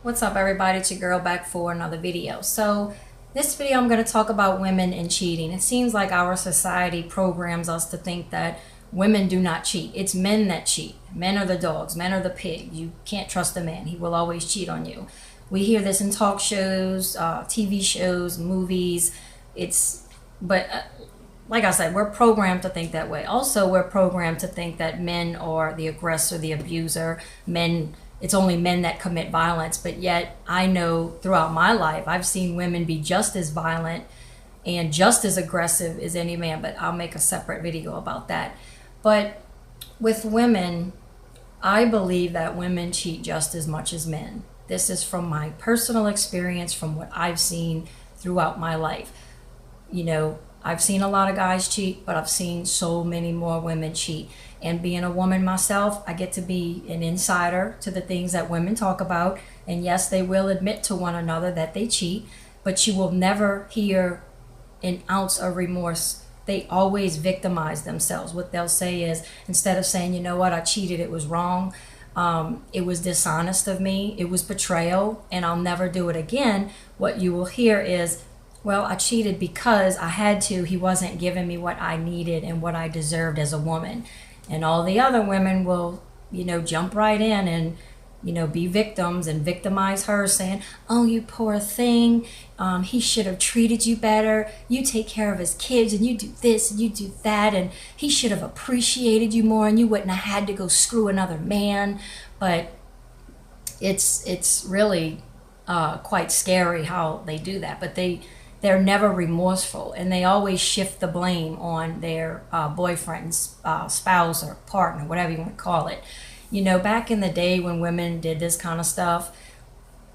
What's up, everybody? It's your girl back for another video. So this video I'm going to talk about women and cheating. It seems like our society programs us to think that women do not cheat. It's men that cheat. Men are the dogs. Men are the pig. You can't trust a man. He will always cheat on you. We hear this in talk shows, TV shows, movies. But like I said, we're programmed to think that way. Also, we're programmed to think that men are the aggressor, the abuser. It's only men that commit violence. But yet, I know throughout my life, I've seen women be just as violent and just as aggressive as any man. But I'll make a separate video about that. But with women, I believe that women cheat just as much as men. This is from my personal experience, from what I've seen throughout my life. You know, I've seen a lot of guys cheat, but I've seen so many more women cheat. And being a woman myself, I get to be an insider to the things that women talk about. And yes, they will admit to one another that they cheat, but you will never hear an ounce of remorse. They always victimize themselves. What they'll say is, instead of saying, you know what, I cheated, it was wrong, it was dishonest of me, it was betrayal, and I'll never do it again, what you will hear is, well, I cheated because I had to. He wasn't giving me what I needed and what I deserved as a woman. And all the other women will, jump right in and, be victims and victimize her, saying, oh, you poor thing. He should have treated you better. You take care of his kids and you do this and you do that. And he should have appreciated you more and you wouldn't have had to go screw another man. But it's really quite scary how they do that. But they're never remorseful, and they always shift the blame on their boyfriend, spouse, or partner, whatever you want to call it. Back in the day when women did this kind of stuff,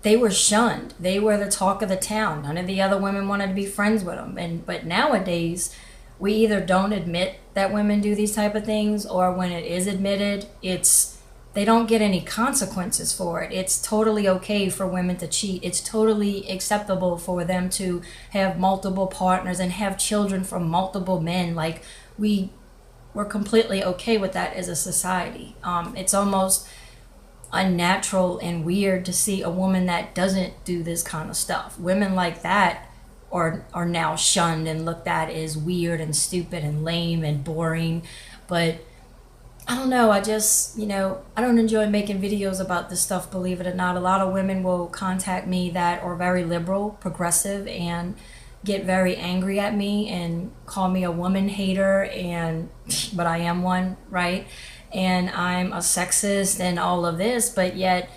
they were shunned. They were the talk of the town. None of the other women wanted to be friends with them. But nowadays, we either don't admit that women do these type of things, or when it is admitted, they don't get any consequences for it. It's totally okay for women to cheat. It's totally acceptable for them to have multiple partners and have children from multiple men. Like, we're completely okay with that as a society. It's almost unnatural and weird to see a woman that doesn't do this kind of stuff. Women like that are now shunned and looked at as weird and stupid and lame and boring. But I don't know, I just, I don't enjoy making videos about this stuff, believe it or not. A lot of women will contact me that are very liberal, progressive, and get very angry at me and call me a woman hater, but I am one, right? And I'm a sexist and all of this, but yet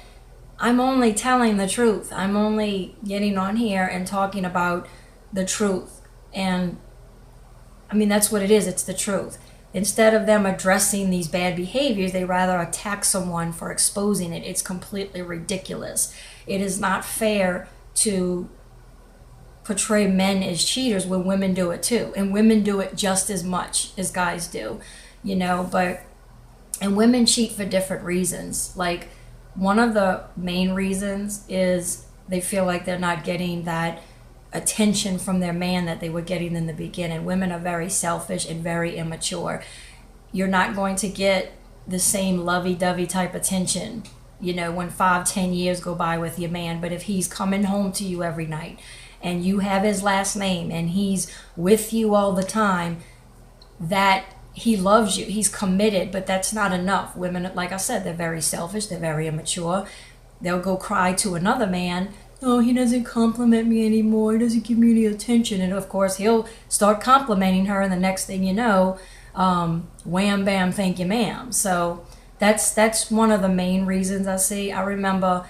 I'm only telling the truth. I'm only getting on here and talking about the truth. And I mean, that's what it is, it's the truth. Instead of them addressing these bad behaviors, they rather attack someone for exposing it. It's completely ridiculous. It is not fair to portray men as cheaters when women do it too. And women do it just as much as guys do, and women cheat for different reasons. Like, one of the main reasons is they feel like they're not getting that attention from their man that they were getting in the beginning. Women are very selfish and very immature. You're not going to get the same lovey-dovey type attention, when 5, 10 years go by with your man. But if he's coming home to you every night and you have his last name and he's with you all the time, that he loves you, he's committed. But that's not enough. Women, like I said, they're very selfish, they're very immature. They'll go cry to another man, oh, he doesn't compliment me anymore, he doesn't give me any attention. And of course, he'll start complimenting her, and the next thing you know, wham, bam, thank you, ma'am. So that's one of the main reasons I see. I remember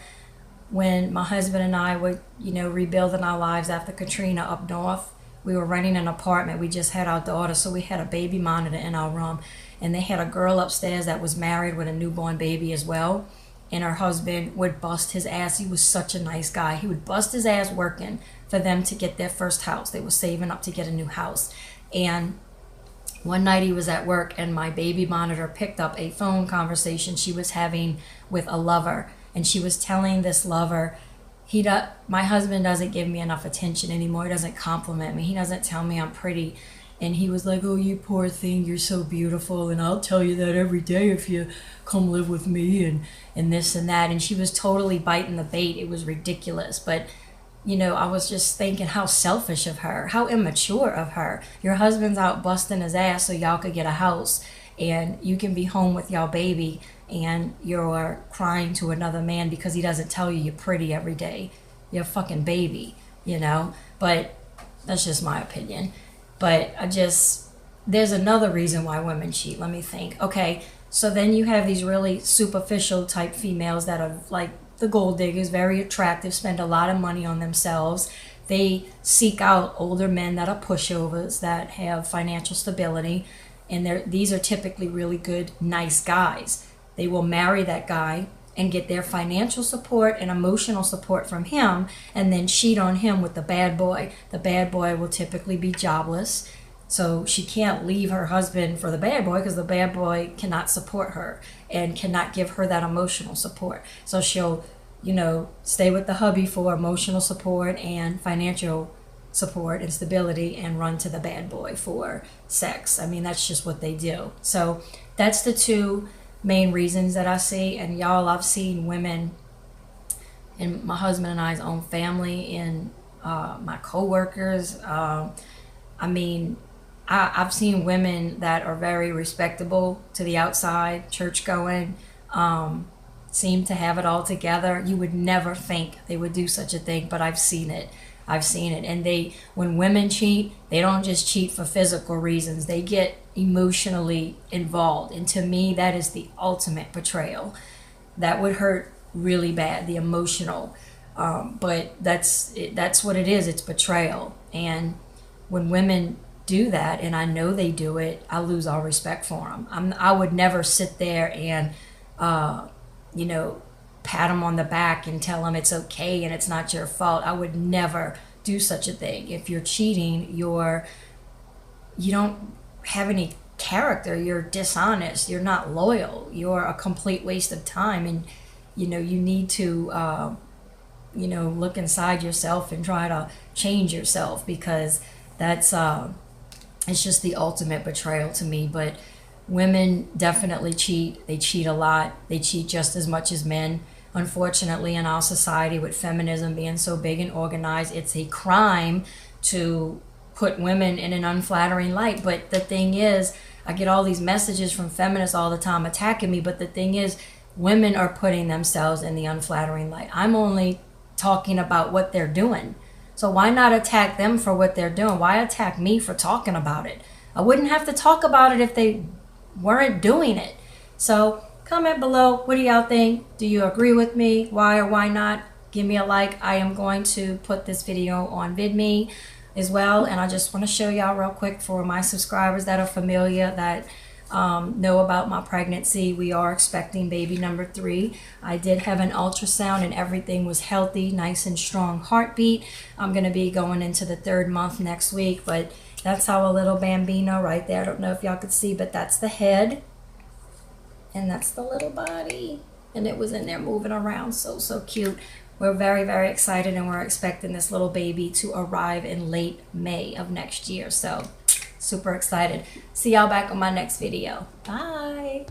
when my husband and I were, rebuilding our lives after Katrina up north. We were renting an apartment. We just had our daughter, so we had a baby monitor in our room. And they had a girl upstairs that was married with a newborn baby as well. And her husband would bust his ass. He was such a nice guy. He would bust his ass working for them to get their first house. They were saving up to get a new house. And one night he was at work, and my baby monitor picked up a phone conversation she was having with a lover. And she was telling this lover, my husband doesn't give me enough attention anymore. He doesn't compliment me. He doesn't tell me I'm pretty. And he was like, oh, you poor thing, you're so beautiful, and I'll tell you that every day if you come live with me, and this and that. And she was totally biting the bait. It was ridiculous. But, you know, I was just thinking how selfish of her, how immature of her. Your husband's out busting his ass so y'all could get a house, and you can be home with y'all baby, and you're crying to another man because he doesn't tell you you're pretty every day. You're a fucking baby, you know? But that's just my opinion. But there's another reason why women cheat. Let me think. Okay, so then you have these really superficial type females that are like the gold diggers, very attractive, spend a lot of money on themselves. They seek out older men that are pushovers, that have financial stability, and these are typically really good, nice guys. They will marry that guy and get their financial support and emotional support from him, and then cheat on him with the bad boy. The bad boy will typically be jobless, so she can't leave her husband for the bad boy because the bad boy cannot support her and cannot give her that emotional support. So she'll, you know, stay with the hubby for emotional support and financial support and stability, and run to the bad boy for sex. I mean, that's just what they do. So that's the two main reasons that I see. And y'all, I've seen women in my husband and I's own family, in my co-workers. I mean, I've seen women that are very respectable to the outside, church going, seem to have it all together. You would never think they would do such a thing, but I've seen it. And when women cheat, they don't just cheat for physical reasons. They get emotionally involved. And to me, that is the ultimate betrayal. That would hurt really bad, the emotional. But that's what it is. It's betrayal. And when women do that, and I know they do it, I lose all respect for them. I would never sit there and, you know, pat them on the back and tell them it's okay and it's not your fault. I would never do such a thing. If you're cheating, you don't have any character. You're dishonest. You're not loyal. You're a complete waste of time. And, you know, you need to, you know, look inside yourself and try to change yourself, because that's, it's just the ultimate betrayal to me. But women definitely cheat. They cheat a lot. They cheat just as much as men. Unfortunately, in our society, with feminism being so big and organized, it's a crime to put women in an unflattering light. But the thing is, I get all these messages from feminists all the time attacking me, but the thing is, women are putting themselves in the unflattering light. I'm only talking about what they're doing. So why not attack them for what they're doing? Why attack me for talking about it? I wouldn't have to talk about it if they weren't doing it. So comment below. What do y'all think? Do you agree with me? Why or why not? Give me a like. I am going to put this video on VidMe as well. And I just want to show y'all real quick, for my subscribers that are familiar, that know about my pregnancy. We are expecting baby number 3. I did have an ultrasound and everything was healthy, nice and strong heartbeat. I'm going to be going into the 3rd month next week, but that's our little bambino right there. I don't know if y'all could see, but that's the head. And that's the little body. And it was in there moving around. So cute. We're very, very excited, and we're expecting this little baby to arrive in late May of next year. So super excited. See y'all back on my next video. Bye.